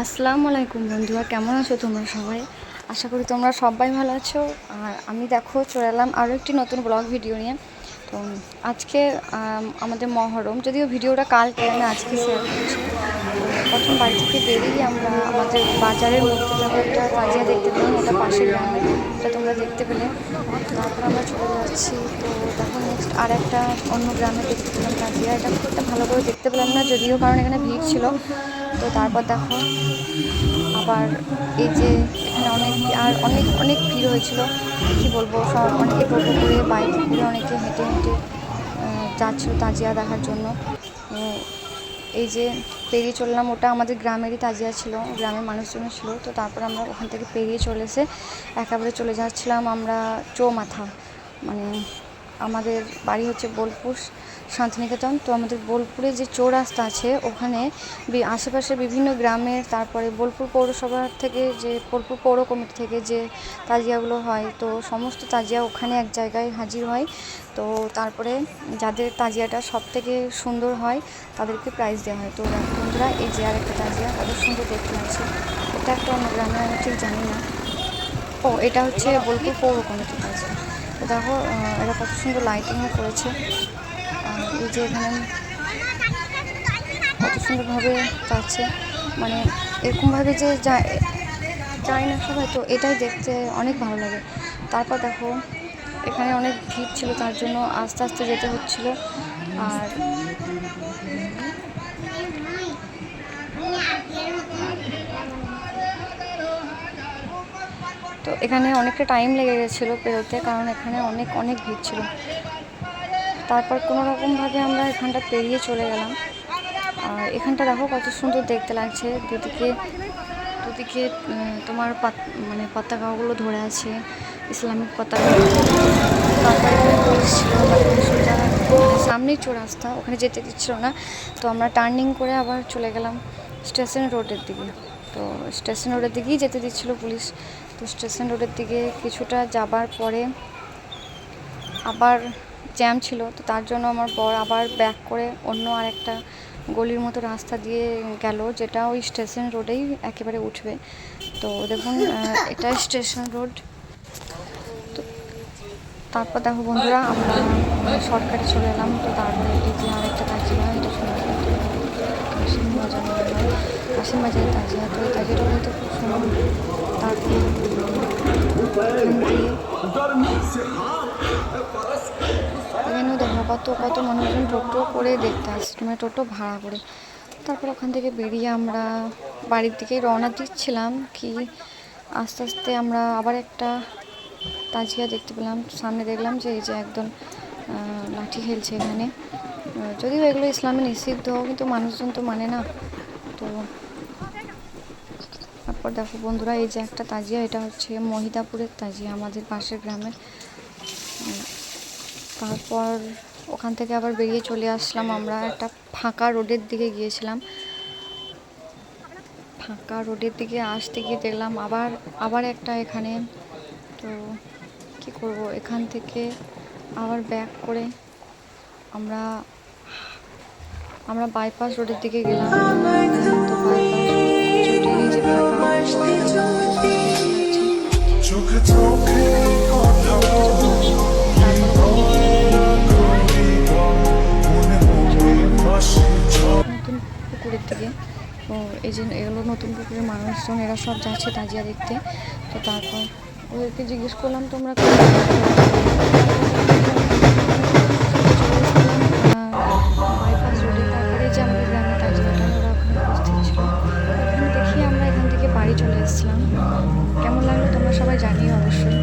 আসসালামু আলাইকুম বন্ধুরা, কেমন আছো তোমরা সবাই? আশা করি তোমরা সবাই ভালো আছো। আর আমি দেখো চলে এলাম আরও একটি নতুন ব্লগ ভিডিও নিয়ে। তো আজকে আমাদের মহরম, যদিও ভিডিওটা কালকে, আমি আজকে শেয়ার করছি। প্রথম বাড়ি থেকে বেরিয়ে আমরা আমাদের বাজারের মধ্যে দেখো একটা তাজিয়া দেখতে পেলাম, ওটা পাশের গ্রামে, এটা তোমরা দেখতে পেলে। তারপর আমরা চলে যাচ্ছি। তো দেখো নেক্সট আর একটা অন্য গ্রামে দেখতে পেলাম তাজিয়া, এটা খুব একটা ভালো করে দেখতে পেলাম না যদিও, কারণ এখানে ভিড় ছিল। তো তারপর দেখো আবার এই যে এখানে অনেক অনেক ভিড় হয়েছিল, কি বলবো, সব অনেকে টোটো করে বাইক করে অনেকে হেঁটে হেঁটে যাচ্ছিল তাজিয়া দেখার জন্য। এই যে পেরিয়ে চললাম, ওটা আমাদের গ্রামেরই তাজিয়া ছিল, গ্রামের মানুষজন ছিল। তো তারপর আমরা ওখান থেকে পেরিয়ে চলে এসে একেবারে চলে যাচ্ছিলাম আমরা চৌমাথা, মানে আমাদের বাড়ি হচ্ছে বোলপুর শান্তিনিকেতন। তো আমাদের বোলপুরে যে চৌরাস্তা আছে ওখানে আশেপাশের বিভিন্ন গ্রামের, তারপরে বোলপুর পৌরসভা থেকে, যে বোলপুর পৌর কমিটি থেকে যে তাজিয়াগুলো হয়, তো সমস্ত তাজিয়া ওখানে এক জায়গায় হাজির হয়। তো তারপরে যাদের তাজিয়াটা সব থেকে সুন্দর হয় তাদেরকে প্রাইজ দেওয়া হয়। তো বন্ধুরা, এই যে আরেকটা তাজিয়া কত সুন্দর দেখতে লাগছে, এটা একটা অন্য গ্রামে, আমি ঠিক জানি না। ও, এটা হচ্ছে বোলপুর পৌর কমিটির তাজিয়া। তো দেখো এরা কত সুন্দর লাইটিংও করেছে। এই যে এখানে কত সুন্দরভাবে যাচ্ছে, মানে এরকমভাবে যে যায় না সবাই, তো এটাই দেখতে অনেক ভালো লাগে। তারপর দেখো এখানে অনেক ভিড় ছিল, তার জন্য আস্তে আস্তে যেতে হচ্ছিল। আর তো এখানে অনেকটা টাইম লেগে গেছিলো পেরোতে, কারণ এখানে অনেক অনেক ভিড় ছিল। তারপর কোনো রকমভাবে আমরা এখানটা পেরিয়ে চলে গেলাম। আর এখানটা দেখো কত সুন্দর দেখতে লাগছে, দুদিকে দুদিকে তোমার মানে পতাকাগুলো ধরে আছে, ইসলামিক পতাকা। তারপরে এখানে পুলিশ ছিল, তারপরে সোজা মানে সামনেই চৌরাস্তা, ওখানে যেতে দিচ্ছিল না। তো আমরা টার্নিং করে আবার চলে গেলাম স্টেশন রোডের দিকে। তো স্টেশন রোডের দিকেই যেতে দিচ্ছিল পুলিশ। তো স্টেশন রোডের দিকে কিছুটা যাবার পরে আবার জ্যাম ছিল, তো তার জন্য আমার বর আবার ব্যাক করে অন্য আরেকটা গলির মতো রাস্তা দিয়ে গেল, যেটা ওই স্টেশন রোডেই একেবারে উঠবে। তো দেখুন এটা স্টেশন রোড। তো তারপর দেখো বন্ধুরা, আমরা শর্টকাটে চলে এলাম। তো তারপরে এই যে আরেকটা তাজিয়া, এটা শুনছি কাশিম বাজার মনে হয়, কাশিম বাজারের তাজিয়া। তো এই তাজিয়াটা বলতে খুব সুন্দর। তারপর এখানেও দেখো কত কত মানুষজন টোটো করে দেখতে আসছে, মানে টোটো ভাড়া করে। তারপর ওখান থেকে বেরিয়ে আমরা বাড়ির দিকে রওনা দিচ্ছিলাম, কি আস্তে আস্তে আমরা আবার একটা তাজিয়া দেখতে পেলাম। সামনে দেখলাম যে এই যে একদম লাঠি খেলছে এখানে, যদিও এগুলো ইসলামে নিষিদ্ধ, কিন্তু মানুষজন তো মানে না। তো তারপর দেখো বন্ধুরা, এই যে একটা তাজিয়া, এটা হচ্ছে মহিদাপুরের তাজিয়া, আমাদের পাশের গ্রামে। তারপর ওখান থেকে আবার বেরিয়ে চলে আসলাম, আমরা একটা ফাঁকা রোডের দিকে গিয়েছিলাম। ফাঁকা রোডের দিকে আসতে গিয়ে দেখলাম আবার একটা এখানে। তো কি করব, এখান থেকে আবার ব্যাক করে আমরা বাইপাস রোডের দিকে গেলাম। তো বাইপাস ছুটে নিজে ফাঁকা নতুন পুকুরের দিকে। তো এই যে এগুলো নতুন পুকুরের মানুষজন, এরা সব যাচ্ছে তাজিয়া দেখতে। তো তারপর ওদেরকে জিজ্ঞেস করলাম তোমরা বাইপাস রোডে। তারপরে যে আমাদের গ্রামের তাজিয়াটা, ওরা ওখানে উপস্থিত ছিল। ওখানে দেখি আমরা এখান থেকে বাড়ি চলে এসেছিলাম। কেমন লাগলো তোমরা সবাই জানিও অবশ্যই।